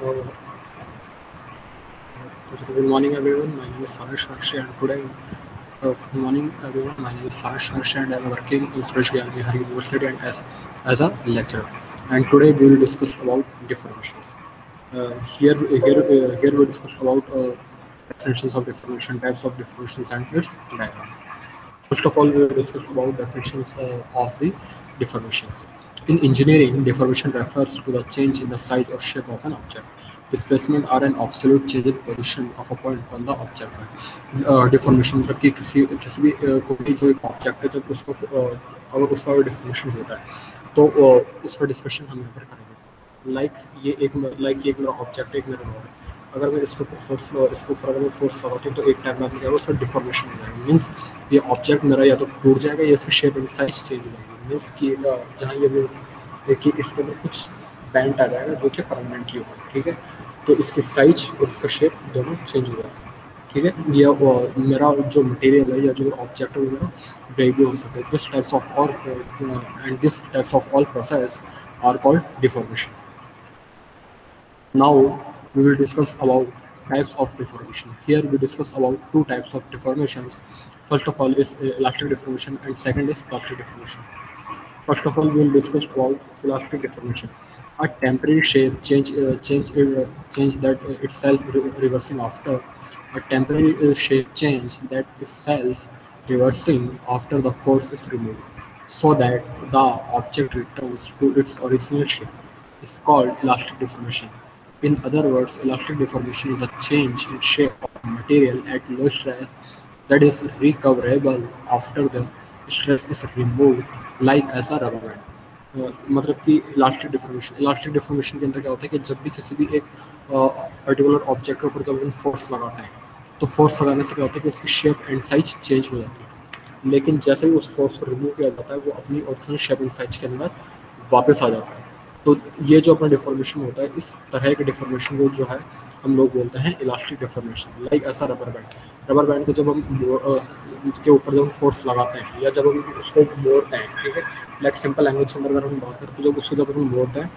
Uh, Good morning, everyone. My name is Sanesh Harshi, and today, good morning, everyone. My name is Sanesh Harshi, and I'm working in Suresh Gyani Bihar University and as a lecturer. And today we will discuss about deformations. Here we discuss about definitions of deformation, types of deformations, and its diagrams. First of all, we will discuss about definitions of the deformations. In engineering, deformation refers to the change in the size or shape of an object. Displacement are an absolute change in position of a point on the object. Deformation मतलब कि किसी भी कोई जो एक object है जब उसको अगर उसका डिफॉर्मेशन होता है तो उसका डिस्कशन हम यहाँ पर करेंगे लाइक ये एक मेरा ऑब्जेक्ट एक मेरा रॉड है अगर मैं इसके ऊपर अगर मैं फोर्स लगाती हूँ तो एक टाइम में क्या होगा उसका डिफॉर्मेशन हो जाएगा मीन्स ये ऑब्जेक्ट मेरा या तो टूट जाएगा या इसकी शेप एंड साइज चेंज हो जाएगी मीन्स कि जहाँ ये देखिए इसके अंदर कुछ बैंड आ जाएगा जो कि परमानेंटली होगा ठीक है तो इसकी साइज और इसका शेप दोनों चेंज हो जाएगा ठीक है ये मेरा जो मटेरियल है या जो ऑब्जेक्ट है वो मेरा ब्रेक भी हो सकता है this types of all process are called deformation. Now we will discuss about types of deformation. Here we discuss about two types of deformations. First of all is elastic deformation and second is plastic deformation. First of all, we will discuss about elastic deformation. A temporary shape change that itself reversing after a temporary shape change that itself reversing after the force is removed, so that the object returns to its original shape is called elastic deformation. In other words, elastic deformation is a change in shape of material at low stress that is recoverable after the stress is removed, like as a rubber band. मतलब कि elastic deformation के अंदर क्या होता है कि जब भी किसी भी एक पर्टिकुलर ऑब्जेक्ट के ऊपर जब हम फोर्स लगाते हैं तो फोर्स लगाने से क्या होता है कि उसकी शेप एंड साइज चेंज हो जाती है लेकिन जैसे ही उस फोर्स को रिमूव किया जाता है वो अपनी ओरिजिनल शेप एंड साइज के अंदर वापस आ जाता है तो ये जो अपना डिफॉर्मेशन होता है इस तरह के डिफॉर्मेशन को जो है हम लोग बोलते हैं इलास्टिक डिफॉर्मेशन लाइक ऐसा रबर बैंड को जब हम के ऊपर जब हम फोर्स लगाते हैं या जब हम उसको मोड़ते हैं ठीक है लाइक सिंपल लैंग्वेज में अगर हम बात करें तो जब हम मोड़ते हैं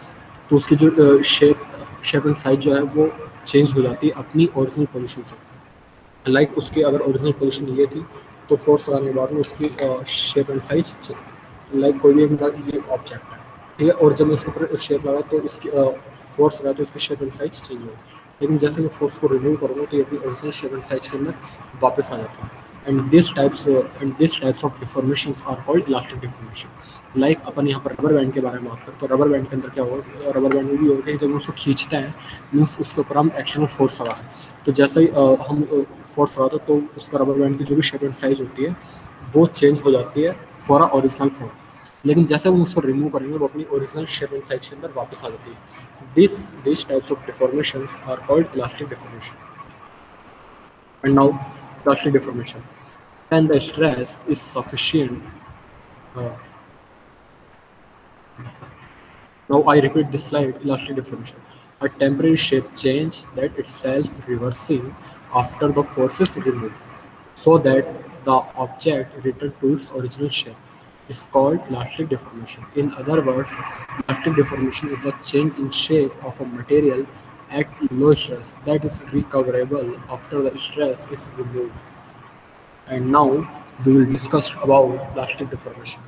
तो उसकी जो शेप एंड साइज जो है वो चेंज हो जाती है अपनी ओरिजिनल पोजीशन से लाइक उसकी अगर ओरिजिनल पोजीशन ये थी तो फोर्स लगाने के बाद में उसकी शेप एंड साइज लाइक कोई भी ये ऑब्जेक्ट है ठीक है और जब मैं उसके ऊपर शेप लगा तो इसकी फोर्स लगा तो इसकी शेप एंड साइज चेंज हो लेकिन जैसे मैं फोर्स को रिमूव करूँगा तो ये अपनी ओरिजिनल शेप एंड साइज के अंदर वापस आ जाता है and this types of deformations are called elastic deformation like अपन यहाँ पर रबर बैंड के बारे में बात करें तो रबर बैंड के अंदर क्या होगा रबर बैंड में भी होगा कि जब हम उसको खींचते हैं मीन्स उसके ऊपर हम एक्सटर्नल फोर्स लगा तो जैसे ही हम फोर्स लगाते हैं तो उसका रबर बैंड की जो भी शेप एंड साइज होती है वो चेंज हो जाती है फॉर अ ओरिजिनल फॉर्म लेकिन जैसे हम उसको रिमूव करेंगे वो अपनी ओरिजिनल शेप एंड साइज के अंदर वापस आ जाती है this types of deformations are called elastic deformation. And now plastic deformation when the stress is sufficient now I repeat this slide elastic deformation a temporary shape change that itself reversing after the force is removed so that the object return to its original shape is called elastic deformation. In other words, elastic deformation is a change in shape of a material at low stress that is recoverable after the stress is removed. And now we will discuss about plastic deformation.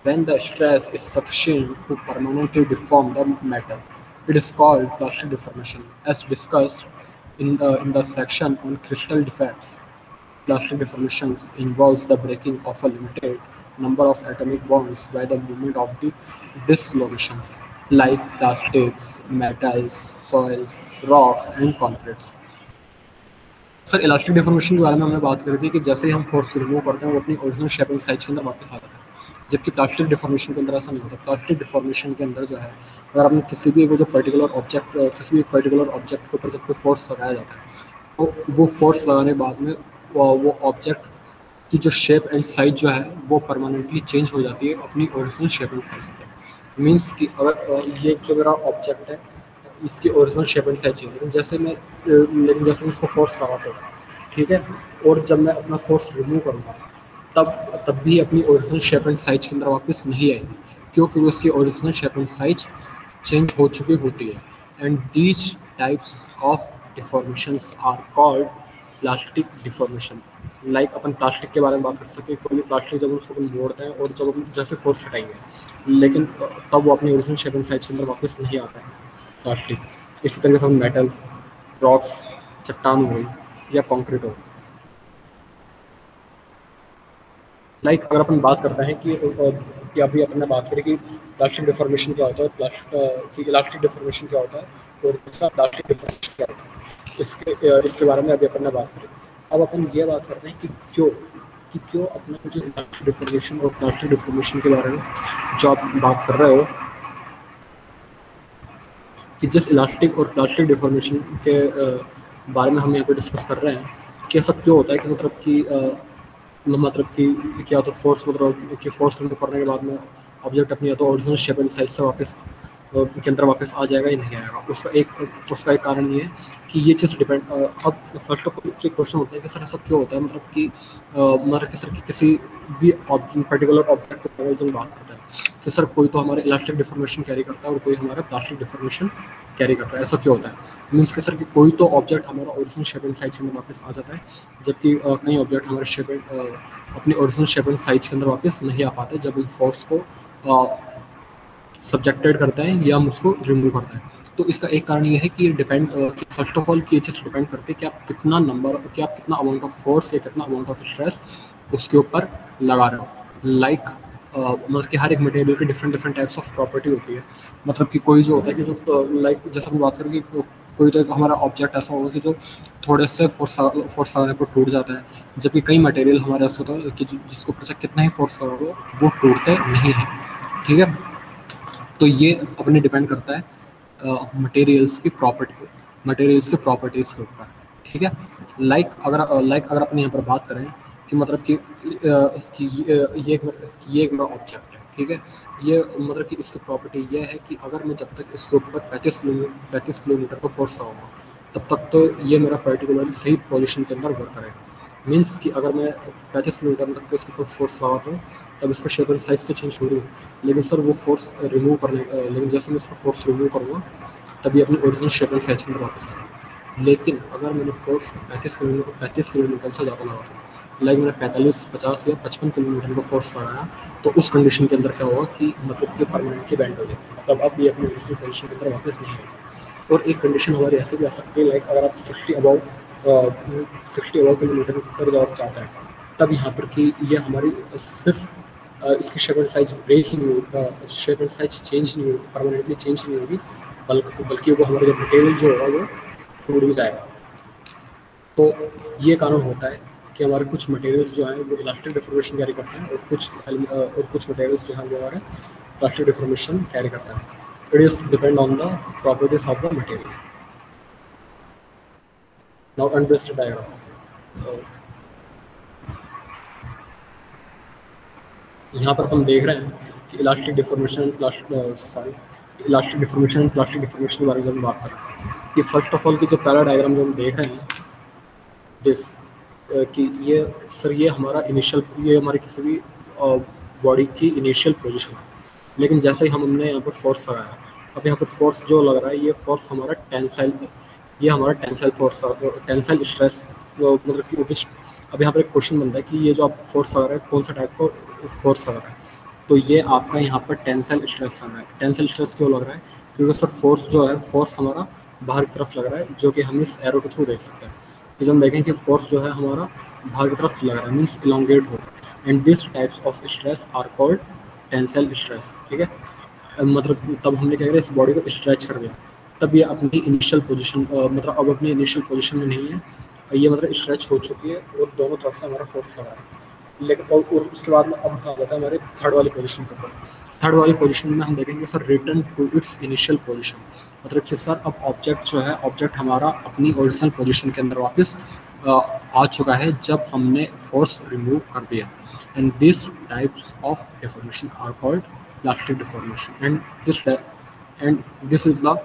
When the stress is sufficient to permanently deform the metal, it is called plastic deformation. As discussed in the section on crystal defects, plastic deformations involves the breaking of a limited number of atomic bonds by the movement of the dislocations, like plastics, metals, soils, rocks, and concretes. Sir elastic deformation के बारे में हमने बात करी थी कि जैसे ही हम फोर्स रिमूव करते हैं वो अपनी ओरिजिनल शेप एंड साइज के अंदर वापस आ जाता है जबकि प्लास्टिक डिफॉर्मेशन के अंदर ऐसा नहीं होता प्लास्टिक डिफॉर्मेशन के अंदर जो है अगर आपने किसी भी पर्टिकुलर ऑब्जेक्ट के ऊपर जब कोई फोर्स लगाया जाता है तो वो फोर्स लगाने के बाद में वो ऑब्जेक्ट की जो शेप एंड साइज जो है वो परमानेंटली चेंज हो जाती है अपनी ओरिजिनल शेप एंड साइज से मीन्स कि अगर ये जो मेरा ऑब्जेक्ट है इसकी ओरिजिनल शेप एंड साइज चाहिए लेकिन जैसे मैं इसको फोर्स लगाता हूँ ठीक है और जब मैं अपना फोर्स रिमूव करूँगा तब भी अपनी ओरिजिनल शेप एंड साइज के अंदर वापस नहीं आएगी क्योंकि उसकी original shape and size change हो चुकी होती है and these types of deformations are called plastic deformation. Like upon plastic के बारे में बात कर सके, कोई भी प्लास्टिक जब उसको अपन मोड़ते हैं और जब हम जैसे फोर्स हटाएंगे लेकिन तब वो अपनी ओरिजिनल शेप एंड साइज के अंदर वापस नहीं आता है प्लास्टिक। इसी तरीके से हम मेटल्स, रॉक्स, चट्टान हो गई या कंक्रीट हो, लाइक अगर अपन बात करते हैं कि अभी अपन ने बात करी कि प्लास्टिक डिफॉर्मेशन क्या होता है, प्लास्टिक इलास्टिक डिफॉर्मेशन क्या होता है और दूसरा प्लास्टिक डिफॉर्मेशन क्या होता है, इसके बारे में अभी अपन ने बात करी। अब अपन ये बात करते हैं कि क्यों अपना जो इलास्टिक डिफॉर्मेशन और प्लास्टिक डिफॉर्मेशन के बारे में जो आप बात कर रहे हो कि जिस इलास्टिक और प्लास्टिक डिफॉर्मेशन के बारे में हम यहाँ पे डिस्कस कर रहे हैं कि ऐसा क्यों होता है कि मतलब कि क्या तो फोर्स मतलब कि फोर्स रिमूव करने के बाद में ऑब्जेक्ट अपनी या तो ओरिजिनल शेप एंड साइज से वापस के अंदर वापस आ जाएगा या नहीं आएगा। उसका एक कारण ये है कि ये चीज़ डिपेंड अब फर्स्ट ऑफ ऑल क्वेश्चन होता है कि सर ऐसा क्यों होता है, मतलब कि सर कि किसी भी पर्टिकुलर ऑब्जेक्ट के बारे में बात करता है कि सर कोई तो हमारे इलास्टिक डिफॉर्मेशन कैरी करता है और कोई हमारा प्लास्टिक डिफॉर्मेशन कैरी करता है। ऐसा क्यों होता है? मीन्स कि सर कि कोई तो ऑब्जेक्ट हमारा ओरिजिनल शेप एंड साइज के अंदर वापस आ जाता है, जबकि कई ऑब्जेक्ट हमारे शेप एंड अपने ओरिजिनल शेप एंड साइज के अंदर वापस नहीं आ पाते जब हम फोर्स को सब्जेक्टेड करते हैं या हम उसको रिमूव करते हैं। तो इसका एक कारण ये है कि डिपेंड कि फर्स्ट ऑफ ऑल कि ये चीज़ डिपेंड करती है कि आप कितना अमाउंट ऑफ फोर्स या कितना अमाउंट ऑफ स्ट्रेस उसके ऊपर लगा रहे हो। लाइक मतलब कि हर एक मटेरियल की डिफरेंट टाइप्स ऑफ प्रॉपर्टी होती है। मतलब कि कोई जो होता है कि जो लाइक जैसे हम बात करें कि कोई तो हमारा ऑब्जेक्ट ऐसा होगा कि जो थोड़े से फोर्स लगाने पर टूट जाता है, जबकि कई मटेरियल हमारे ऐसा होता है कि जिसको ऊपर से कितना ही फोर्स लगाओ वो टूटते नहीं है। ठीक है, तो ये अपने डिपेंड करता है मटेरियल्स की प्रॉपर्टीज़ के ऊपर। ठीक है, लाइक अगर अपन यहाँ पर बात करें कि मतलब कि ये एक मेरा ऑब्जेक्ट है। ठीक है, ये मतलब कि इसकी प्रॉपर्टी ये है कि अगर मैं जब तक इसके ऊपर 35 किलोमीटर का फोर्स लगाऊंगा तब तक तो ये मेरा पर्टिकुलरली सही पोजीशन के अंदर वर्क करेगा। मीन्स कि अगर मैं 35 किलोमीटर तक इसके ऊपर फोर्स लगाता हूँ तब इसका शेप एंड साइज तो चेंज हो रही है, लेकिन सर वो फोर्स रिमूव लेकिन जैसे मैं इसका फोर्स रिमूव करूँगा तभी अपनी ओरिजिनल शेप एंड साइज के अंदर वापस आएगा। लेकिन अगर मैंने फोर्स 35 किलोमीटर से ज़्यादा लगा था, लाइक मैंने 45, 50 या 55 किलोमीटर का फोर्स लगाया, तो उस कंडीशन के अंदर क्या होगा कि मतलब कि परमानेंटली बैंड हो जाएगा, मतलब अब ये अपनी ओरिजिनल पोजीशन के अंदर वापस नहीं आएगा। और एक कंडीशन हमारी ऐसे भी आ सकती है, लाइक अगर आप 60 अबाउ किलोमीटर पर जब आप चाहते हैं तब यहाँ पर कि ये हमारी सिर्फ इसकी शेप एंड साइज ब्रेक ही नहीं होगी, शेप एंड साइज चेंज नहीं होगी, परमानेंटली चेंज नहीं होगी, बल्कि वो हमारा जो मटेरियल जो होगा वो टूट भी जाएगा। तो ये कारण होता है कि हमारे कुछ मटेरियल्स जो हैं वो इलास्टिक डिफॉर्मेशन कैरी करते हैं और कुछ मटेरियल्स जो हैं वो हमारे प्लास्टिक डिफॉर्मेशन कैरी करते हैं। It is depend on the properties of the material. Now understand diagram. यहाँ पर हम देख रहे हैं कि इलास्टिक डिफॉर्मेशन प्लास्टिक डिफॉर्मेशन के बारे में बात कर रहे हैं कि फर्स्ट ऑफ ऑल कि जो पहला डायग्राम जो हम देख रहे हैं दिस कि ये हमारा ये हमारी किसी भी बॉडी की इनिशियल पोजीशन है, लेकिन जैसे ही हमने यहाँ पर फोर्स लगाया, अब यहाँ पर फोर्स जो लग रहा है ये फोर्स हमारा टेंसाइल स्ट्रेस मतलब कि विच। अब यहाँ पर एक क्वेश्चन बनता है कि ये जो आप फोर्स लगा रहे हैं कौन सा टाइप का फोर्स लग रहा है, तो ये आपका यहाँ पर टेंसाइल स्ट्रेस लग रहा है। टेंसाइल स्ट्रेस क्यों लग रहा है? क्योंकि सर फोर्स हमारा बाहर की तरफ लग रहा है, जो कि हम इस एरो के थ्रू देख सकते हैं। जब हम देखें कि फोर्स जो है हमारा बाहर की तरफ लग रहा है, मीन्स इलोंगेट हो रहा है, and this types of stress are called tensile stress. ठीक है, मतलब तब हमने क्या किया, इस बॉडी को स्ट्रेच कर दिया, तब ये अपनी इनिशियल पोजीशन मतलब अब अपनी इनिशियल पोजीशन में नहीं है, ये मतलब स्ट्रेच हो चुकी है और दोनों तरफ से हमारा फोर्स लगा है। लेकिन और उसके बाद में अब हाँ होता है हमारे थर्ड वाली पोजीशन के ऊपर। थर्ड वाली पोजीशन में हम देखेंगे sir return to its initial position, मतलब कि सर अब ऑब्जेक्ट हमारा अपनी ओरिजिनल पोजीशन के अंदर वापस आ चुका है जब हमने फोर्स रिमूव कर दिया। And this types of deformation are called plastic deformation and this is the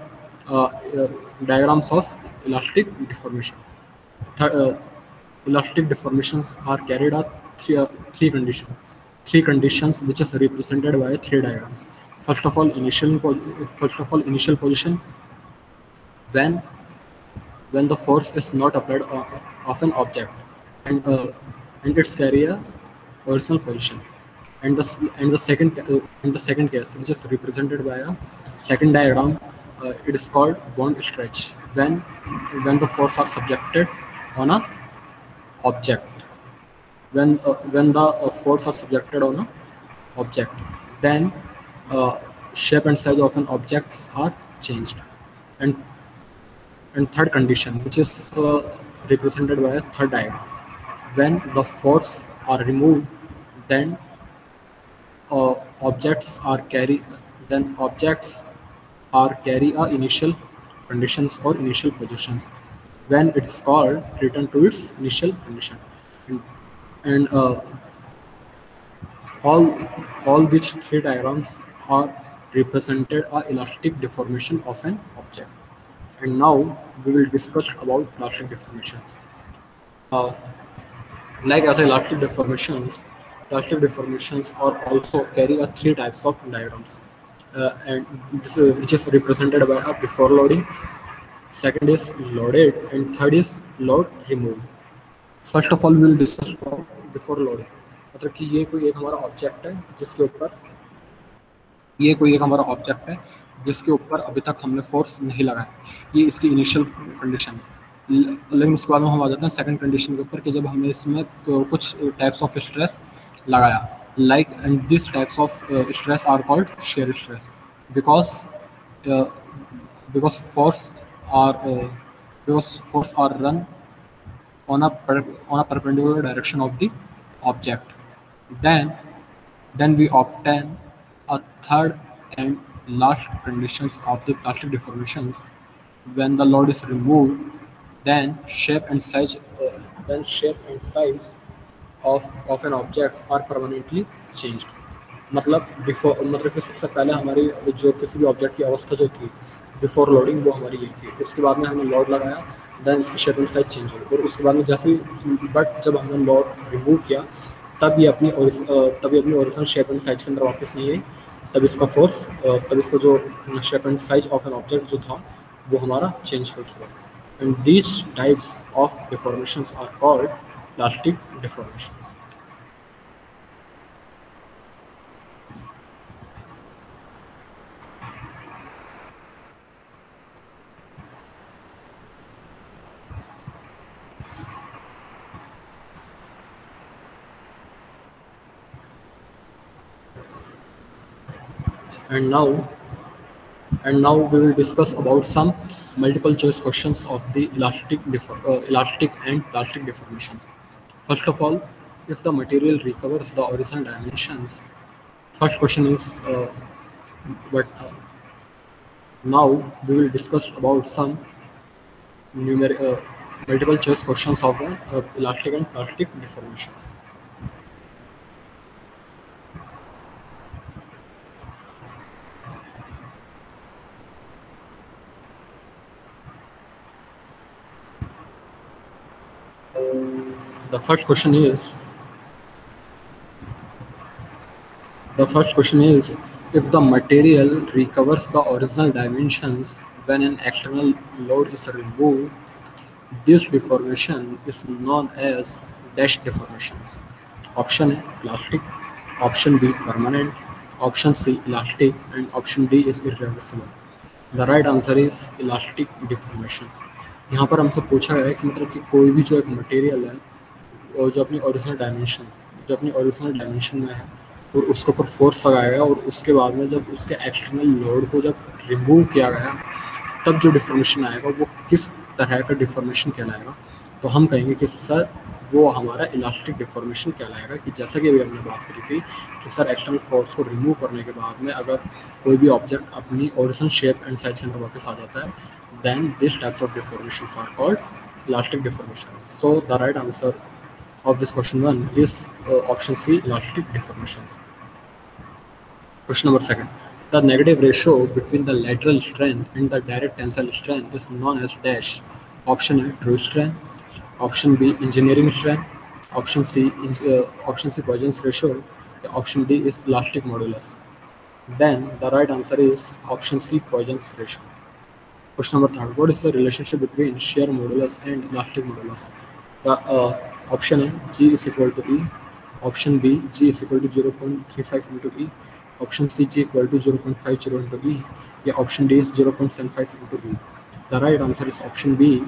diagrams of elastic deformation. Elastic deformations are carried out three conditions which is represented by three diagrams. First of all, initial position, when when the force is not applied of an object, and its carry a original position. And the second case, which is represented by a second diagram, it is called bond stretch, when the force are subjected on a object. When the force are subjected on a object, then uh, shape and size of an objects are changed. And and third condition, which is represented by a third diagram, when the force are removed, then uh, objects are carry objects are carry a initial conditions or initial positions, when it is called return to its initial condition. And, and all these three diagrams are represented a elastic deformation of an object. And now we will discuss about elastic deformations. Uh, like as elastic deformations are also carry a three types of diagrams, and which is represented by a before loading, second is loaded, and third is load removed. First of all we will discuss before loading, मतलब कि ये कोई एक हमारा object है जिसके ऊपर अभी तक हमने फोर्स नहीं लगाया, ये इसकी इनिशियल कंडीशन है। लेकिन उसके बाद में हम आ जाते हैं सेकंड कंडीशन के ऊपर कि जब हमने इसमें कुछ टाइप्स ऑफ स्ट्रेस लगाया, like and this types of stress are called shear stress, because force are run on a perpendicular direction of the object. Then we obtain a third and last conditions of the plastic deformations. When the load is removed, then shape and size of an objects are permanently changed. मतलब कि सबसे पहले हमारी जो किसी भी object की अवस्था जो थी बिफोर लोडिंग, वो हमारी ये थी। उसके बाद में हमने लोड लगाया, देन इसकी शेप एंड साइज चेंज हुई, और उसके बाद में जैसे बट जब हमने लोड रिमूव किया, तब ये अपनी ओरिजिनल शेप एंड साइज के अंदर वापस नहीं आई। तब इसको जो shape and size of an object जो था वो हमारा चेंज हो चुका। And these types of deformations are called plastic deformations. And now we will discuss about some multiple choice questions of the elastic and plastic deformations. First of all, if the material recovers the original dimensions. First question is, but now we will discuss about some multiple choice questions of the elastic and plastic deformations. The first question is, if the material recovers the original dimensions when an external load is removed, this deformation is known as dash deformations. Option A, plastic. Option B, permanent. Option C, elastic. And option D is irreversible. The right answer is elastic deformations. यहाँ पर हमसे पूछा गया है कि मतलब कि कोई भी जो एक मटेरियल है और जो अपनी ओरिजिनल डायमेंशन में है और उसके ऊपर फोर्स लगाया गया, और उसके बाद में जब उसके एक्सटर्नल लोड को जब रिमूव किया गया, तब जो डिफॉर्मेशन आएगा वो किस तरह का डिफॉर्मेशन कहलाएगा। तो हम कहेंगे कि सर वो हमारा इलास्टिक डिफॉर्मेशन कहलाएगा। कि जैसा कि अभी हमने बात करी थी कि सर एक्सटर्नल फोर्स को रिमूव करने के बाद में अगर कोई भी ऑब्जेक्ट अपनी ओरिजिनल शेप एंड साइज के अंदर वापस आ जाता है, then these types of deformations are called elastic deformation. So the right answer of this question 1 is option C, elastic deformations. Question number 2. The negative ratio between the lateral strength and the direct tensile strength is known as dash. Option A, true strength. Option B, engineering strength. Option C, Poisson's ratio. Option D is elastic modulus. Then the right answer is option C, Poisson's ratio. Question number third. What is the relationship between shear modulus and elastic modulus? The option A, G is equal to E. Option B, G is equal to 0.35 into E. Option C, G equal to 0.50 into E. Yeah, option D is 0.75 into E. The right answer is option B,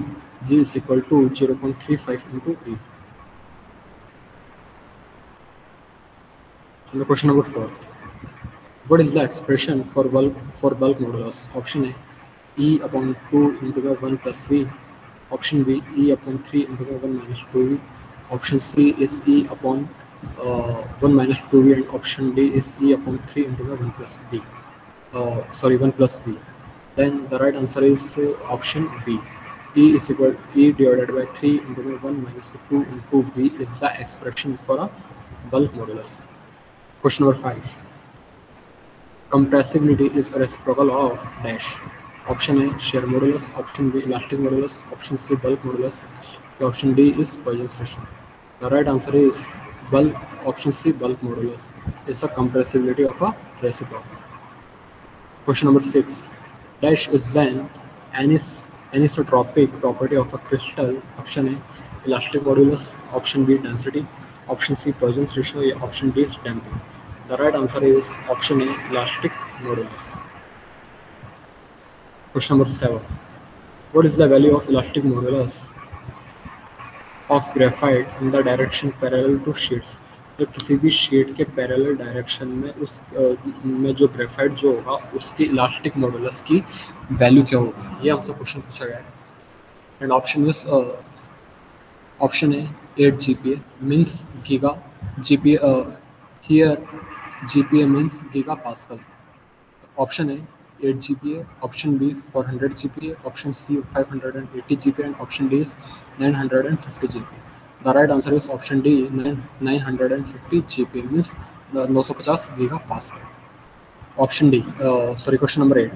G is equal to 0.35 into E. And the question number 4. What is the expression for bulk modulus? Option A, E upon 2 into the 1 plus V. Option B, E upon 3 into the 1 minus 2V. Option C is E upon 1 minus 2V, and option D is E upon 3 into the 1 plus V. 1 plus V. Then the right answer is option B. E is equal to E divided by 3 into the 1 minus 2 into V is the expression for a bulk modulus. Question number 5. Compressibility is a reciprocal of dash. Option A, shear modulus. Option B, elastic modulus. Option C, bulk modulus. Option D is Poisson's ratio. The right answer is option C, bulk modulus. Is a compressibility of a reciprocal. Question number 6. Dash is then anisotropic property of a crystal. Option A, elastic modulus. Option B, density. Option C, Poisson's ratio. Option D is damping. The right answer is option A, elastic modulus. Question number 7. What is the value of elastic modulus of graphite in the direction parallel to sheets? तो किसी भी sheet के parallel direction में उस में जो graphite जो होगा उसकी इलास्टिक मॉडुलस की वैल्यू क्या होगी, ये हमसे क्वेश्चन पूछा गया है. And option is option A 8 GPa means giga GPa. Here GPa means gigapascal. Option A 8 GPa, option B 400 GPa, option C 580 GPa, and option D is 950 GPa. The right answer is option D, 950 GPa means 950 gigapascal. Option D, question number 8.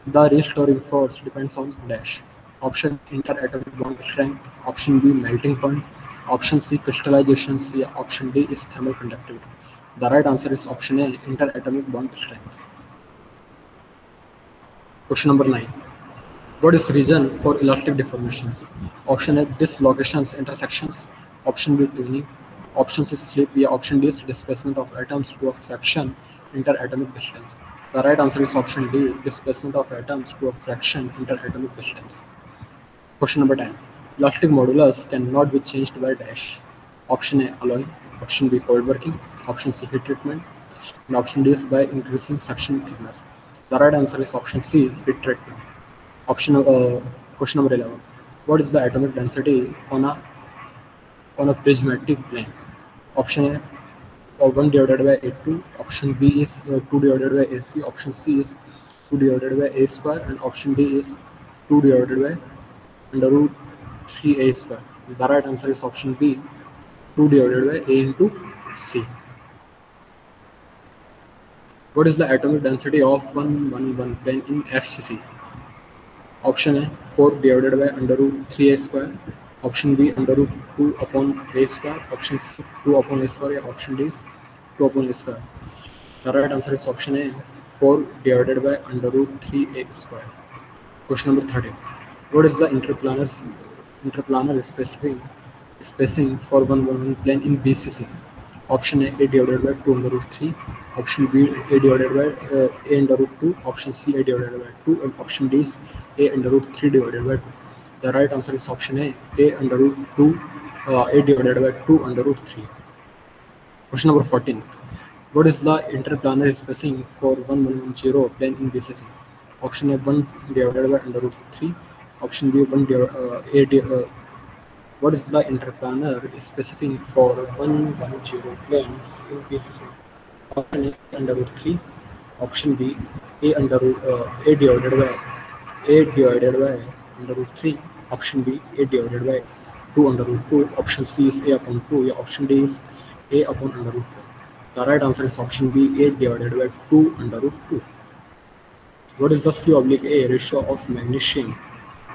The restoring force depends on dash. Option interatomic bond strength, option B melting point, option C crystallization, option D is thermal conductivity. The right answer is option A, interatomic bond strength. Question number 9. What is reason for elastic deformations? Option A, dislocations, intersections. Option B, tuning. Option C, slip. Option D is displacement of atoms to a fraction interatomic distance. The right answer is option D, displacement of atoms to a fraction interatomic distance. Question number 10. Elastic modulus cannot be changed by dash. Option A, alloying. Option B, cold working. Option C, heat treatment. And option D is by increasing section thickness. The right answer is option C, heat treatment. Question number 11. What is the atomic density on a prismatic plane? Option A, 1 divided by A2. Option B is 2 divided by AC. Option C is 2 divided by A square. And option D is 2 divided by under root 3A square. The right answer is option B, 2 divided by A into C. What is the atomic density of 111 plane in FCC? Option A, 4 divided by under root 3A square. Option B, under root 2 upon A square. Option C, 2 upon A square. Option D is 2 upon A square. The right answer is option A, 4 divided by under root 3A square. Question number 13. What is the interplanar spacing for 111 plane in BCC? Option A divided by 2 under root 3. Option B, A divided by A under root 2. Option C, A divided by 2. And option D is A under root 3 divided by 2. The right answer is option A under root 2, A divided by 2 under root 3. Question number 14. What is the interplanar spacing for 1110 plane in BCC? Option A, 1 divided by under root 3. Option B, what is the interplanar spacing for 110 planes in BCC? Option A, under root 3. Option B, A divided by under root 3. Option B, A divided by 2 under root 2. Option C is A upon 2. Option D is A upon under root 2. The right answer is option B, A divided by 2 under root 2. What is the C/A ratio of magnesium?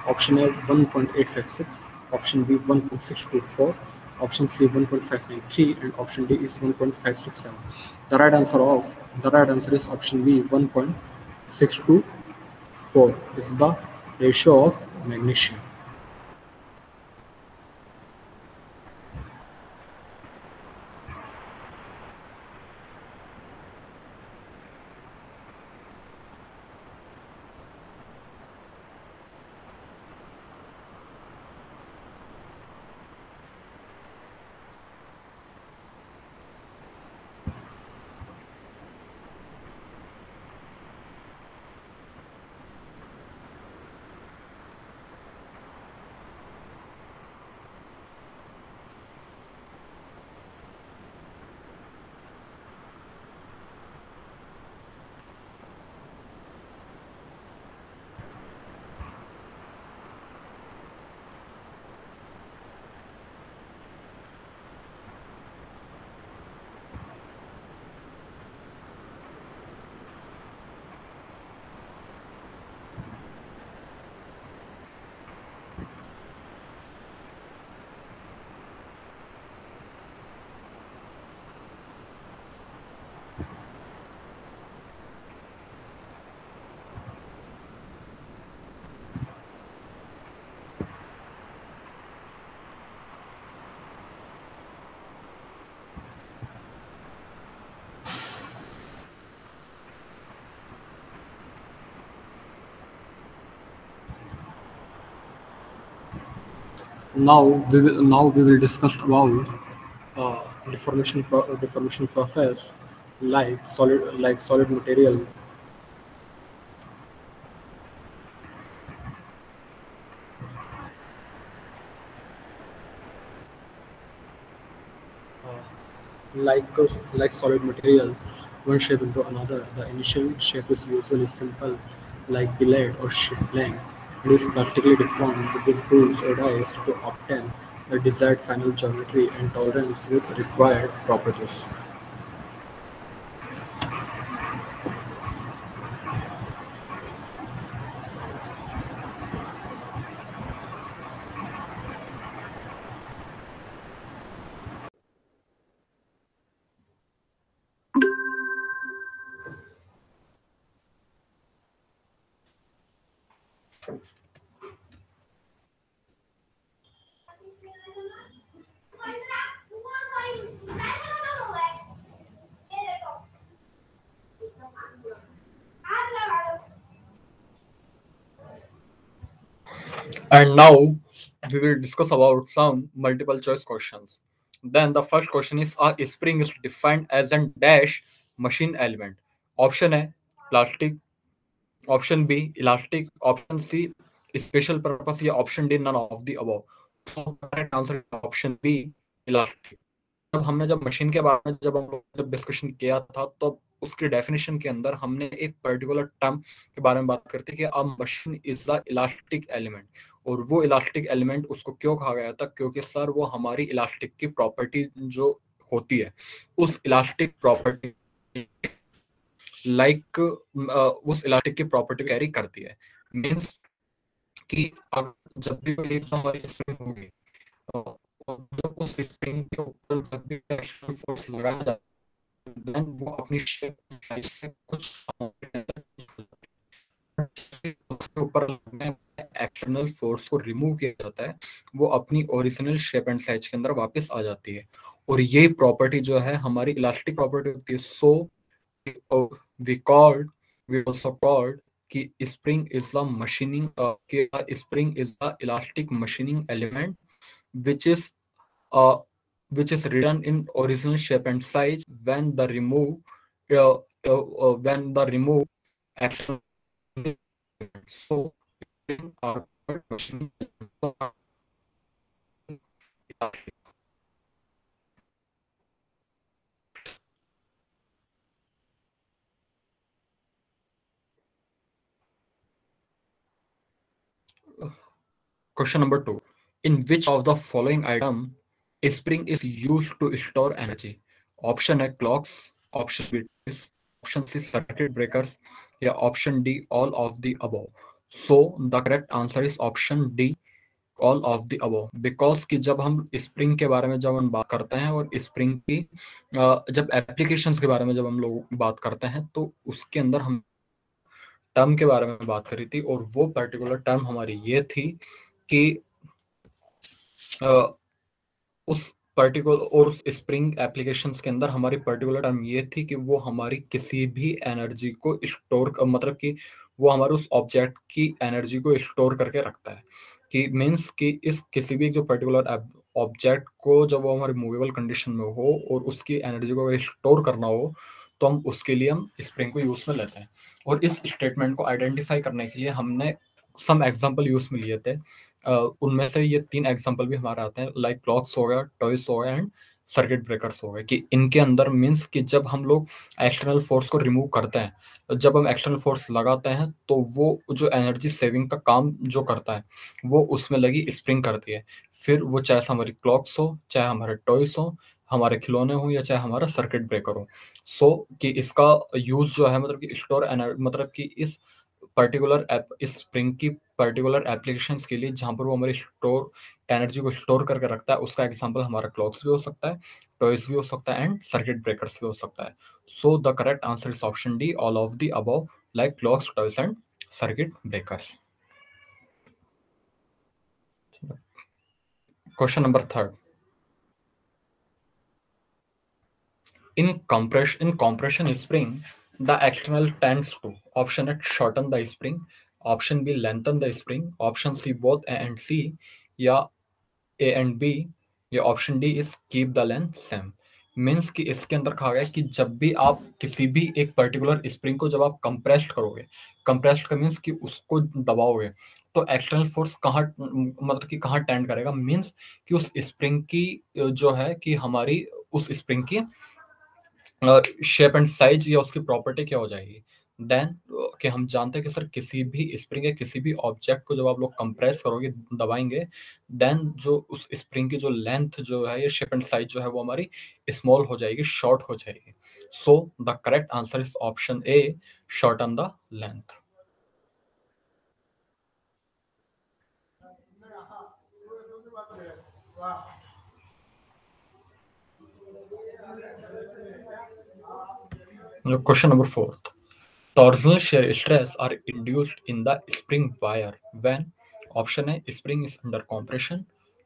Option A, 1.856. Option B, 1.624. Option C, 1.593. And option D is 1.567. The right answer is option B, 1.624 is the ratio of magnesium. Now we will discuss about deformation process like solid material. Like solid material, one shape into another. The initial shape is usually simple, like billet or ship plank. It is practically deformed with tools or dies to obtain the desired final geometry and tolerance with required properties. And now we will discuss about some multiple choice questions. Then the first question is, a spring is defined as an dash machine element. Option A, plastic. Option B, elastic. Option C, special purpose. या option D, none of the above. So correct answer is option B, elastic. जब machine के बारे में जब discussion किया था तो उसके डेफिनेशन के अंदर हमने एक पर्टिकुलर टर्म के बारे में बात करते कि अ machine is the elastic element, और वो इलास्टिक एलिमेंट उसको क्यों कहा गया था, क्योंकि सर वो हमारी इलास्टिक की प्रॉपर्टी जो होती है उस इलास्टिक प्रॉपर्टी लाइक उस इलास्टिक की प्रॉपर्टी कैरी करती है। मीन्स कि जब भी कोई एक हमारी स्प्रिंग होगी तो जब उस स्प्रिंग के ऊपर जब भी एक्शन फोर्स लगाया जाता है देन वो अपनी शेप साइज से कुछ उसके ऊपर लगने एक्सटर्नल फोर्स को रिमूव किया जाता है, वो अपनी ओरिजिनल शेप एंड साइज के अंदर वापस आ जाती है। और ये प्रॉपर्टी जो है हमारी इलास्टिक प्रॉपर्टी होती है। सो we called we also called कि spring is the machining कि spring is the elastic machining element which is uh, which is written in original shape and size when the remove action. So spring are machining elastic. Question number 2. In which of the following item a spring is used to store energy? Option A, clocks. Option B, toys. Option C, circuit breakers. या option D, all of the above. So the correct answer is option D, all of the above. Because कि जब हम spring के बारे में जब हम बात करते हैं और स्प्रिंग की जब एप्लीकेशंस के बारे में जब हम लोग बात करते हैं तो उसके अंदर हम टर्म के बारे में बात करी थी, और वो पर्टिकुलर टर्म हमारी ये थी कि उस पर्टिकुलर और उस स्प्रिंग एप्लीकेशंस के अंदर हमारी पर्टिकुलर टर्म ये थी कि वो हमारी किसी भी एनर्जी को स्टोर, मतलब कि वो हमारे उस ऑब्जेक्ट की एनर्जी को स्टोर करके रखता है, कि मीन्स कि इस किसी भी जो पर्टिकुलर ऑब्जेक्ट को जब वो हमारी मूवेबल कंडीशन में हो और उसकी एनर्जी को अगर स्टोर करना हो, तो हम उसके लिए हम स्प्रिंग को यूज में लेते हैं। और इस स्टेटमेंट को आइडेंटिफाई करने के लिए हमने सम एग्जाम्पल यूज में लिए थे। उनमें से ये 3 एग्जांपल भी हमारे आते हैं, लाइक क्लॉक्स हो गया, टॉयज हो गया एंड सर्किट ब्रेकर्स हो गए, कि इनके अंदर मीन्स कि जब हम लोग एक्सटर्नल फोर्स को रिमूव करते हैं, तो जब हम एक्सटर्नल फोर्स लगाते हैं तो वो जो एनर्जी सेविंग का काम जो करता है वो उसमें लगी स्प्रिंग करती है। फिर वो चाहे हमारी क्लॉक्स हो, चाहे हमारे टॉयज हो, हमारे खिलौने हो, या चाहे हमारा सर्किट ब्रेकर हो। सो कि इसका यूज जो है, मतलब कि स्टोर एनर्जी, मतलब कि इस पर्टिकुलर ऐप, इस स्प्रिंग की पर्टिकुलर एप्लीकेशंस के लिए जहाँ पर वो हमारी स्टोर एनर्जी को स्टोर करके रखता है, उसका एग्जांपल हमारा क्लॉक्स भी हो सकता है, टॉयज भी हो सकता है एंड सर्किट ब्रेकर्स भी हो सकता है। So the correct answer is option D, all of the above, like clocks, toys and circuit breakers. Question number third, in compression spring, the external tends to option A shorten the spring, option B lengthen the spring, option C both A and C, या ए and B, ये option D is keep the length same. Means कि इसके अंदर कहा गया है कि जब भी आप किसी भी एक पर्टिकुलर स्प्रिंग को जब आप कंप्रेस्ड करोगे, कंप्रेस्ड का मीन्स कि उसको दबाओगे, तो एक्सटर्नल फोर्स कहाँ, मतलब कि कहाँ टेंड करेगा, मीन्स कि उस स्प्रिंग की जो है कि हमारी उस स्प्रिंग की शेप एंड साइज या उसकी प्रॉपर्टी क्या हो जाएगी। देन कि हम जानते हैं कि सर किसी भी स्प्रिंग या किसी भी ऑब्जेक्ट को जब आप लोग कंप्रेस करोगे, दबाएंगे, देन जो उस स्प्रिंग की जो लेंथ जो है या शेप एंड साइज जो है वो हमारी स्मॉल हो जाएगी, शॉर्ट हो जाएगी। सो the correct answer is option A, shorten the length. Question number fourth, torsional shear stress are induced in the spring wire when option A spring is under compression,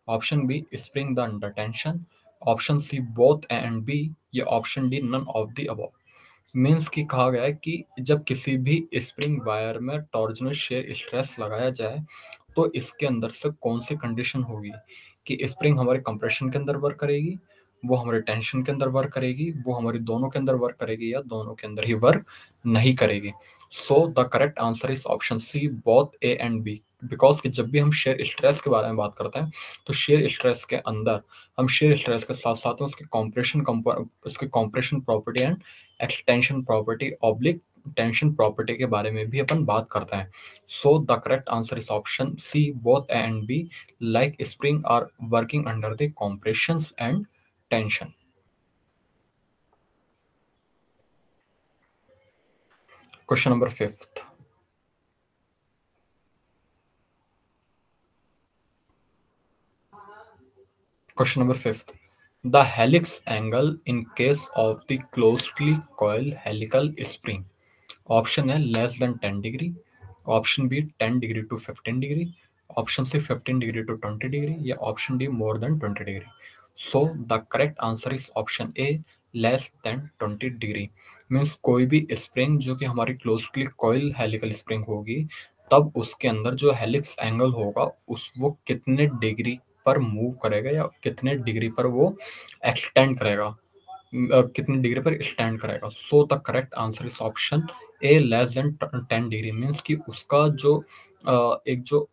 option B spring the under tension, option C both A and B, या option D none of the above। Means कि कहा गया है कि जब किसी भी spring wire में टॉर्जनल शेयर स्ट्रेस लगाया जाए, तो इसके अंदर से कौन सी कंडीशन होगी, कि स्प्रिंग हमारे कंप्रेशन के अंदर वर्क करेगी, वो हमारे टेंशन के अंदर वर्क करेगी, वो हमारी दोनों के अंदर वर्क करेगी, या दोनों के अंदर ही वर्क नहीं करेगी। So the correct answer is option C, both A and B. Because कि जब भी हम शेयर स्ट्रेस के बारे में बात करते हैं, तो शेयर स्ट्रेस के अंदर हम शेयर स्ट्रेस के साथ साथ में उसके compression property and extension property oblique tension property के बारे में भी अपन बात करते हैं। So the correct answer is option C, both A and B, like spring are working under the compressions and tension. Question number fifth, question number fifth, the helix angle in case of the closely coiled helical spring, option A less than 10 degree, option B 10 degree to 15 degree, option C 15 degree to 20 degree, या option D more than 20 degree। so the correct answer is option A, less than 20 degree। Means कोई भी spring जो कि हमारी closely coil helical spring होगी, तब उसके अंदर जो हेलिक्स एंगल होगा उस वो कितने डिग्री पर मूव करेगा, या कितने डिग्री पर वो एक्सटेंड करेगा, कितनी डिग्री पर स्टैंड करेगा। सो the correct answer is option A, less than 10 degree. Means कि उसका जो एक जो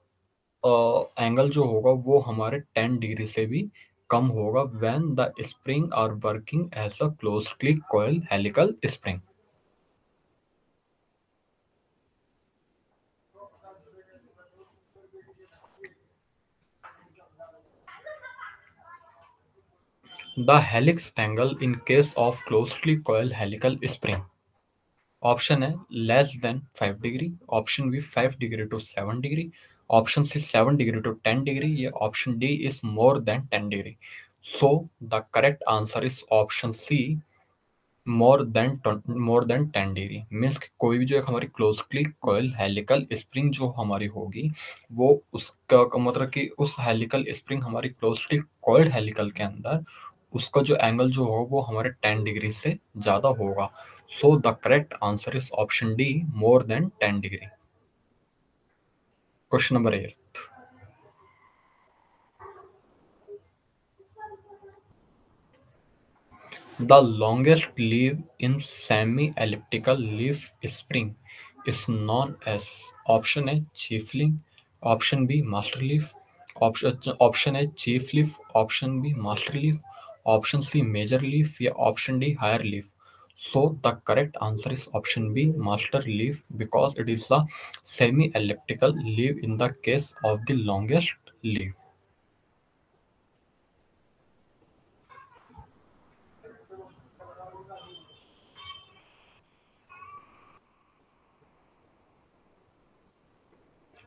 एंगल जो होगा वो हमारे 10 डिग्री से भी कम होगा when the spring are working as a closely coil helical spring. The helix angle in case of closely coil helical spring, option है less than 5 degree, option B 5 degree to 7 degree, option C 7 degree to 10 degree, या option D is more than 10 degree. So the correct answer is option C, more than 10 degree means कोई भी जो एक हमारी closely coil helical spring जो हमारी होगी, वो उसका मतलब कि उस हेलिकल स्प्रिंग हमारी क्लोजली कॉइल्ड हेलिकल के अंदर उसका जो एंगल जो होगा वो हमारे 10 डिग्री से ज़्यादा होगा। सो the correct answer is option D, more than 10 degree. Question number 8, the longest leaf in semi-elliptical leaf spring is known as option A chief leaf, option B master leaf, option A chief leaf, option B master leaf, option C major leaf या option D higher leaf. So the correct answer is option B master leaf because it is the semi-elliptical leaf in the case of the longest leaf.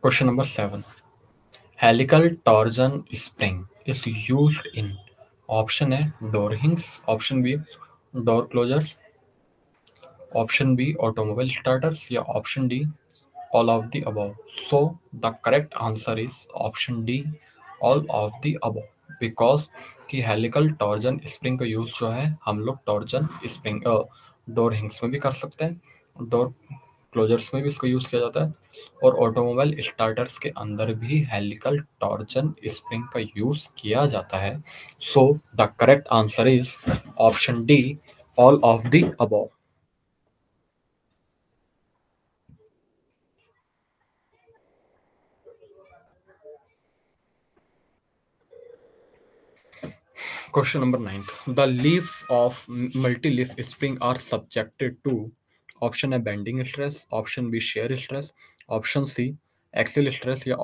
Question number 7. Helical torsion spring is used in option A door hinges, option B door closures, option B automobile starters या option D all of the above. So the correct answer is option D all of the above because कि helical torsion spring का use जो है हम लोग torsion spring door हिंग्स में भी कर सकते हैं, डोर क्लोजर्स में भी इसका यूज किया जाता है और ऑटोमोबाइल स्टार्टर्स के अंदर भी हेलिकल टॉर्जन स्प्रिंग का यूज किया जाता है। So the correct answer is option D all of the above. Question number 9. The leaf of multi-leaf spring are subjected to option A bending stress, option B shear stress, option C axial stress या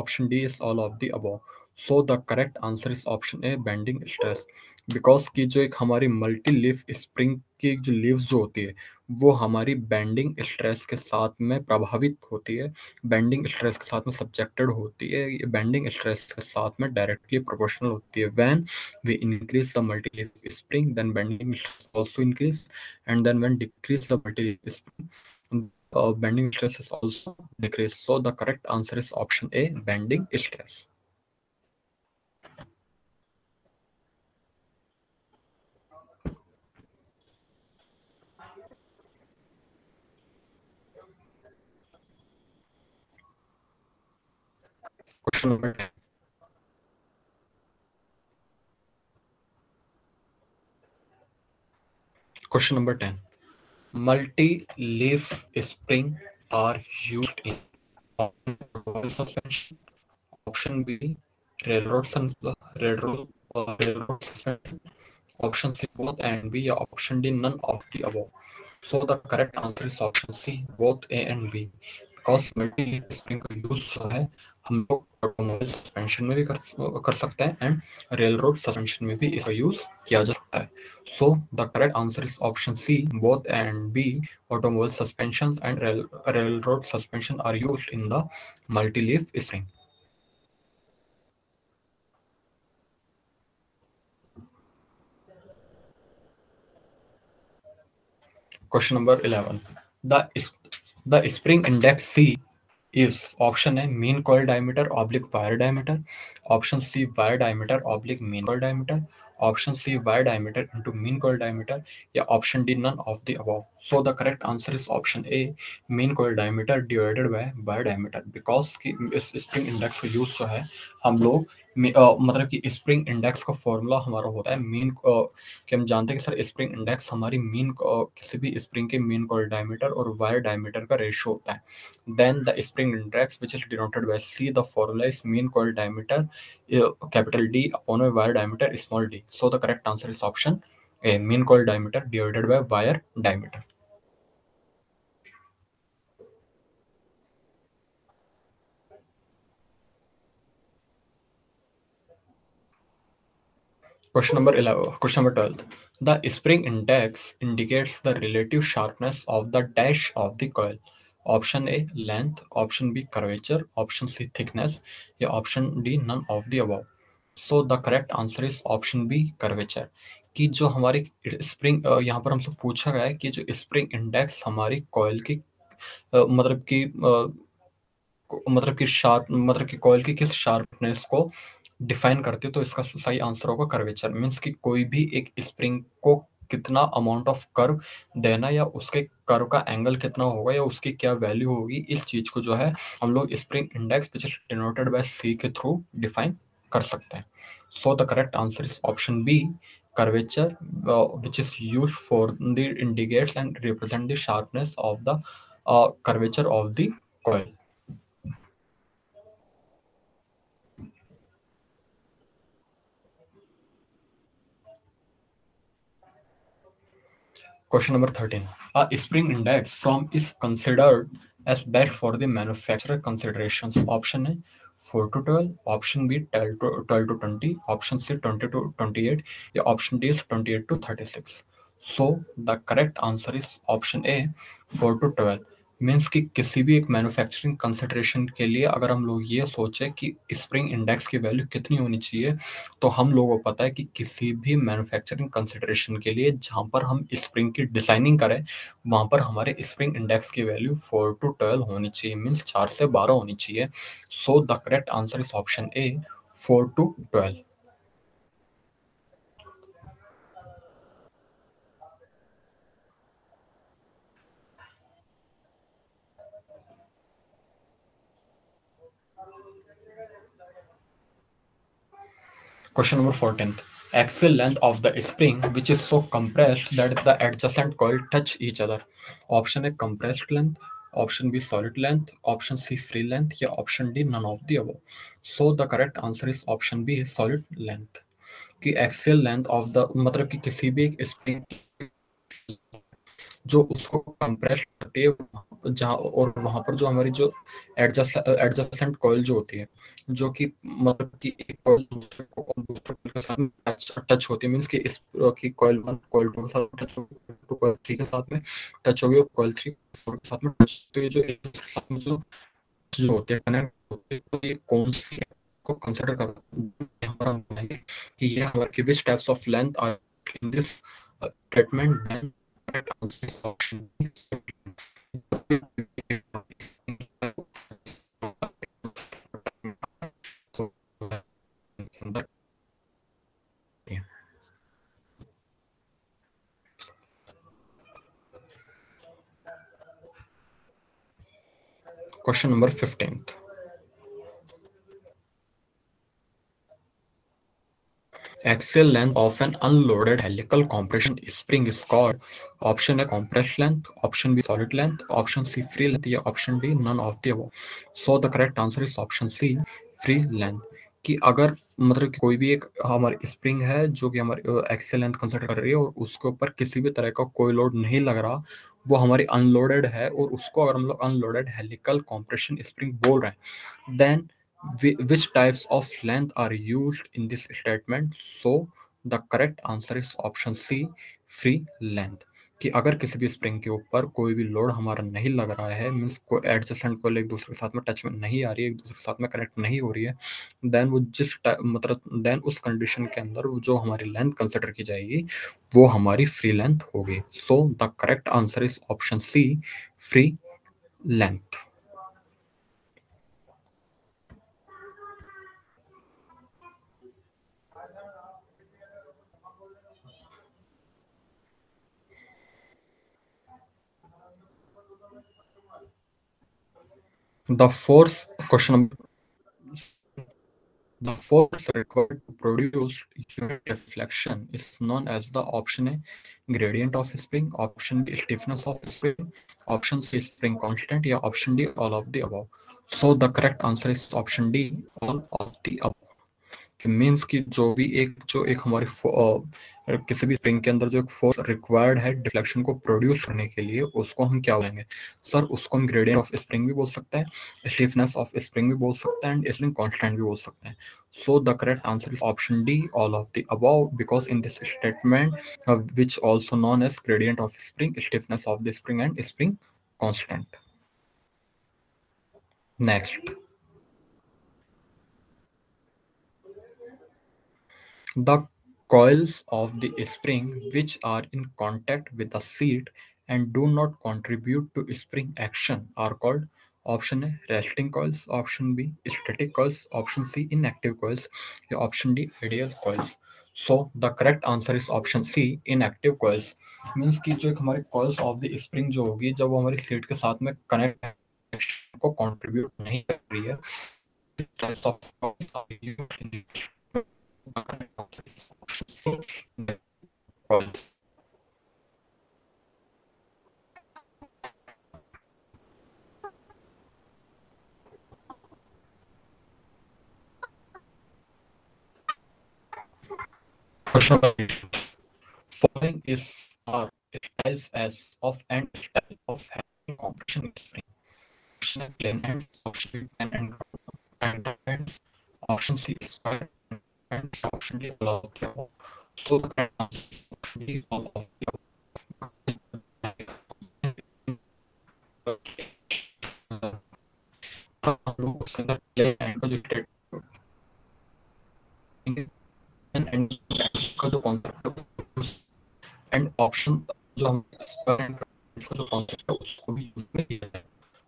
option D is all of the above. So the correct answer is option A bending stress because कि जो एक हमारी multi leaf spring की जो leaves जो होती है वो हमारी बेंडिंग स्ट्रेस के साथ में प्रभावित होती है, बेंडिंग स्ट्रेस के साथ में सब्जेक्टेड होती है, ये बेंडिंग स्ट्रेस के साथ में डायरेक्टली प्रोपोर्शनल होती है। When we increase the multi-leaf spring, then bending stress also increase, and then when decrease the multi-leaf spring, bending stress is also decrease. So the correct answer is option A, bending stress. Question number 10. Question number 10. Multi-leaf spring are used in option suspension, option B, railroad suspension, option C both and B या option D none of the above. So the correct answer is option C both A and B because multi leaf spring का use जो है हम लोग automobile suspension में भी कर सकते हैं एंड रेल रोड सस्पेंशन में भी इसका यूज किया जा सकता है। So the correct answer is option C both and B automobile suspension and railroad suspension are used in the multi leaf spring. Question number 11. The spring index C is option A mean coil diameter oblique wire diameter, option C wire diameter oblique mean coil diameter, option C wire diameter into mean coil diameter या option D none of the above. So the correct answer is option A mean coil diameter divided by wire diameter because कि इस spring index का use जो है हम लोग मतलब कि स्प्रिंग इंडेक्स का फॉर्मूला हमारा होता है मीन कि हम जानते हैं कि सर स्प्रिंग इंडेक्स हमारी मीन किसी भी स्प्रिंग के मीन कॉइल डायमीटर और वायर डायमीटर का रेशियो होता है। Then the spring index which is denoted by C, the formula is mean coil diameter capital D upon wire diameter small d. So the correct answer is option A mean coil diameter divided by wire diameter. Question number 11. Question number 12. The spring index indicates the relative sharpness of the dash of the coil. Option A length, option B curvature, option C thickness, या option D none of the above. So the correct answer is option B curvature. कि जो हमारी spring यहाँ पर हमसे पूछा गया है कि जो स्प्रिंग इंडेक्स हमारी कॉइल की मतलब कि कॉइल की किस शार्पनेस को डिफाइन करती है, तो इसका सही आंसर होगा कर्वेचर। मीन्स कि कोई भी एक स्प्रिंग को कितना अमाउंट ऑफ कर्व देना या उसके कर्व का एंगल कितना होगा या उसकी क्या वैल्यू होगी, इस चीज को जो है हम लोग spring index which is denoted by C के थ्रू डिफाइन कर सकते हैं। So the correct answer is option B, curvature, which is used for the indicates and represent the sharpness of the curvature of the coil. Question number 13. A spring index from is considered as best for the manufacturer considerations. Option A 4 to 12, option B 12 to 20, option C 20 to 28, या option D is 28 to 36. So the correct answer is option A 4 to 12. Means कि किसी भी एक manufacturing consideration के लिए अगर हम लोग ये सोचें कि स्प्रिंग इंडेक्स की वैल्यू कितनी होनी चाहिए, तो हम लोगों को पता है कि किसी भी मैन्युफैक्चरिंग कंसिडरेशन के लिए जहाँ पर हम स्प्रिंग की डिजाइनिंग करें, वहाँ पर हमारे स्प्रिंग इंडेक्स की वैल्यू 4 to 12 होनी चाहिए, मीन्स 4 से 12 होनी चाहिए। सो the correct answer is option A 4 to 12. Question number 14th. Axial length of the spring which is so compressed that the adjacent coil touch each other. Option A compressed length, option B solid length, option C free length, या option D none of the above. So the correct answer is option B solid length. कि axial length of the मतलब कि किसी भी एक spring जो उसको compress करती है जहाँ, और वहां पर जो हमारी जो एडजस्टेंट कॉइल जो होती है, जो कि मतलब कि एक कॉइल दूसरे को और दूसरे कॉइल के साथ टच होती है, मींस कि इस की कॉइल 1 कॉइल 2 के साथ टच होगी, कॉइल 3 के साथ में टच होगी और कॉइल 3 4 के साथ में टच, तो ये जो एक दूसरे के साथ में जो जो होते हैं कनेक्ट होते हैं, तो ये कौन सी को कंसीडर कर यहाँ पर हम बनाएंगे कि ये हमारे which types of length are in this treatment, then correct answer is option B. Question number 15th. Axial length of an unloaded helical compression spring is called option A compressed length, option B solid length, option C free length, या option D none of the above. So the correct answer is option C free length. कि अगर मतलब कि कोई भी एक हमारी spring है जो कि हमारी एक्सियल लेंथ कंसिडर कर रही है और उसके ऊपर किसी भी तरह का कोई लोड नहीं लग रहा, वो हमारी अनलोडेड है और उसको अगर हम लोग अनलोडेड हेलिकल कॉम्प्रेशन स्प्रिंग बोल रहे हैं, then which types of length are used in this statement? So the correct answer is option C free length. कि अगर किसी भी स्प्रिंग के ऊपर कोई भी लोड हमारा नहीं लग रहा है, मीन्स कोई एडजस्टेंट को एक दूसरे के साथ में टच में नहीं आ रही है, एक दूसरे के साथ में कनेक्ट नहीं हो रही है, देन वो मतलब देन उस कंडीशन के अंदर वो जो हमारी लेंथ कंसिडर की जाएगी वो हमारी फ्री लेंथ होगी। So the correct answer is option C free length. The force question The force required to produce unit deflection is known as the option A gradient of spring, option B stiffness of spring, option C spring constant, या option D all of the above. So the correct answer is option D all of the above. कि means कि जो एक हमारी किसी भी spring के अंदर जो एक फोर्स रिक्वायर्ड है डिफ्लेक्शन को प्रोड्यूस करने के लिए, उसको हम क्या बोलेंगे सर? उसको हम ग्रेडियंट ऑफ स्प्रिंग भी बोल सकते हैं, स्टिफनेस ऑफ स्प्रिंग भी बोल सकते हैं, एंड स्प्रिंग कांस्टेंट भी बोल सकते हैं। So the correct answer is option D all of the above, because in this statement which also known as gradient of spring, stiffness of the spring and spring constant. Next, the Coils of the spring which are in contact with the seat and do not contribute to spring action are called option A resting coils, option B static coils, option C inactive coils, या option D ideal coils. So the correct answer is option C inactive coils. Means कि जो एक हमारे coils of the spring जो होगी जब वो हमारी seat के साथ में connection को contribute नहीं कर रही है, types of coils are used in the coils. Question number 8. Following is are styles as of and style of having compression spring. Option A plain ends, option B plain and ends, option C square and option D all of the above. So the correct answer is option D all of the above. हम लोग उसके अंदर plain end का जो statement and का जो concept है and option जो हम इसका जो कॉन्सेप्ट है उसको भी यूज में लिया जाए.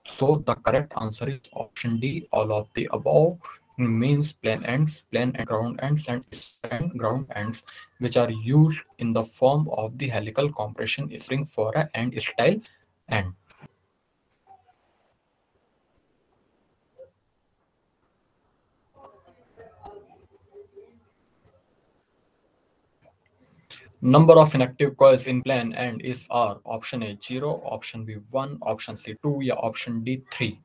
So the correct answer is option D all of the above means plain ends, plain and ground ends which are used in the form of the helical compression spring for a end style end. Number of inactive coils in plain end is are option A 0, option B 1, option C 2 या option D 3.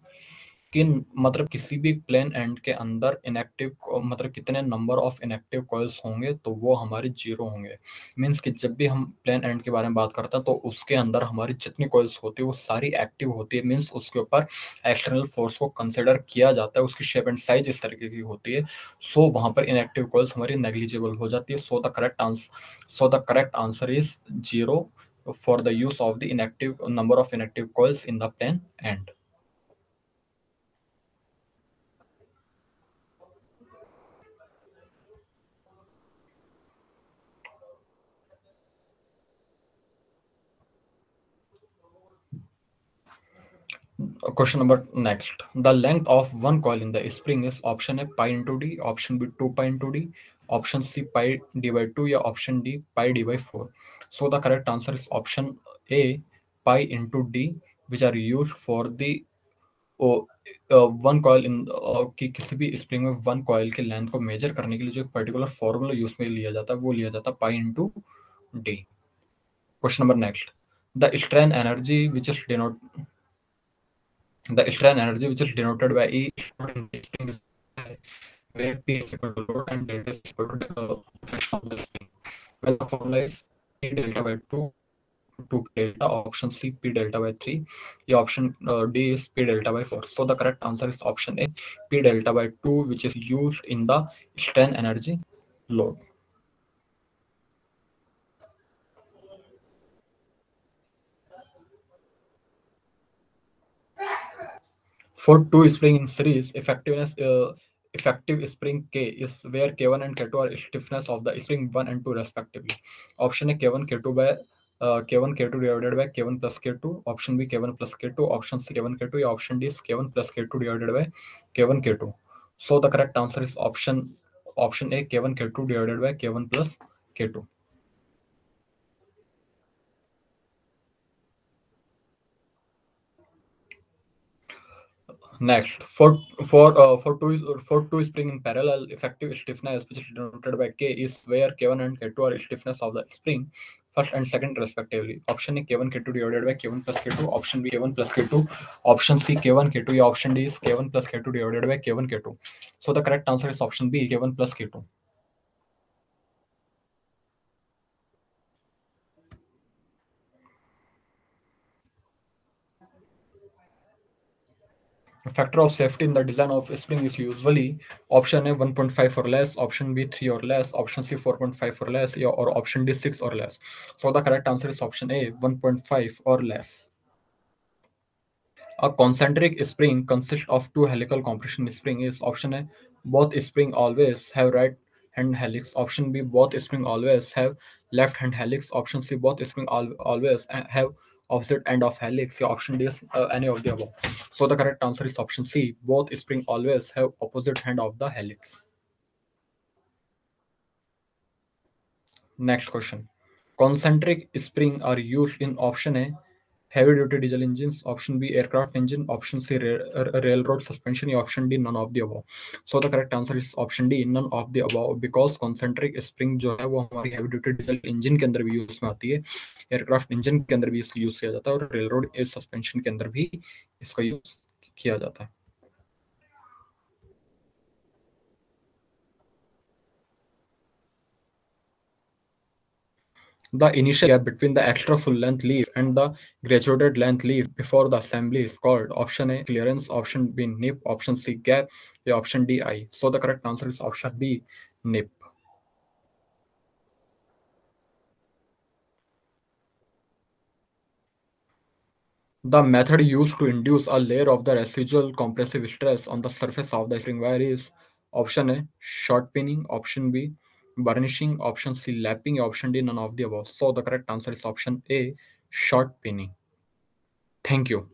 कि मतलब किसी भी plane and के अंदर inactive मतलब कितने number of inactive coils होंगे तो वो हमारे 0 होंगे. मींस कि जब भी हम प्लेन एंड के बारे में बात करते हैं तो उसके अंदर हमारी जितनी कॉइल्स होती है वो सारी एक्टिव होती है. मींस उसके ऊपर एक्सटर्नल फोर्स को कंसिडर किया जाता है, उसकी शेप एंड साइज इस तरीके की होती है. सो वहां पर इनएक्टिव कॉइल्स हमारी नेग्लिजिबल हो जाती है. So the correct answer is 0 for the use of the inactive number of inactive coils in the plane end. Question number next. The length of one coil in the spring is option A pi into D, option B 2 pi into D, option C pi d by 2 या option D pi d by 4. So the correct answer is option A pi into D which are used for the one coil in कि किसी भी spring में one coil के length को measure करने के लिए जो एक पर्टिकुलर फॉर्मूला यूज में लिया जाता है वो लिया जाता है pi into D. Question number next. The strain energy which is denote the strain energy which is denoted by E is where P is equal to load and delta is equal to friction of the spring. Well, the formula is P delta by 2 to delta, option C P delta by 3, the option D is P delta by 4. So the correct answer is option A P delta by 2 which is used in the strain energy load. For two spring in series, effective spring K is where K1 and K2 are stiffness of the spring 1 and 2 respectively. Option A K1 K2 by K1 K2 divided by K1 plus K2. Option B K1 plus K2. Option C K1 K2. या option D is K1 plus K2 divided by K1 K2. So the correct answer is option A K1 K2 divided by K1 plus K2. Next, for two spring in parallel, effective stiffness which is denoted by K is where K1 and K2 are stiffness of the spring first and second respectively. Option A K1 K2 divided by K1 plus K2. Option B K1 plus K2. Option C K1 K2. या option D is K1 plus K2 divided by K1 K2. So the correct answer is option B K1 plus K2. Factor of safety in the design of a spring is usually option A 1.5 or less, option B 3 or less, option C 4.5 or less, or option D 6 or less. So the correct answer is option A 1.5 or less. A concentric spring consists of two helical compression spring is option A. Both spring always have right hand helix. Option B, both spring always have left hand helix. Option C, both spring always have opposite end of helix. Yeah, option D is any of the above. So the correct answer is option C, both spring always have opposite hand of the helix. Next question. Concentric spring are used in option A, heavy duty diesel engines, option B, aircraft engine, option C, railroad suspension, या option D, none of the above. So the correct answer is option D, none of the above, because concentric spring जो है वो हमारी heavy duty diesel engine के अंदर भी use में आती है, aircraft engine के अंदर भी इसको यूज किया जाता है और railroad suspension के अंदर भी इसका यूज किया जाता है. The initial gap between the extra full length leaf and the graduated length leaf before the assembly is called option A, clearance, option B, nip, option C, gap, or option D, eye. So the correct answer is option B, nip. The method used to induce a layer of the residual compressive stress on the surface of the spring wire is option A, short pinning, option B, burnishing, option C, lapping, option D, none of the above. So the correct answer is option A, short pinning. Thank you.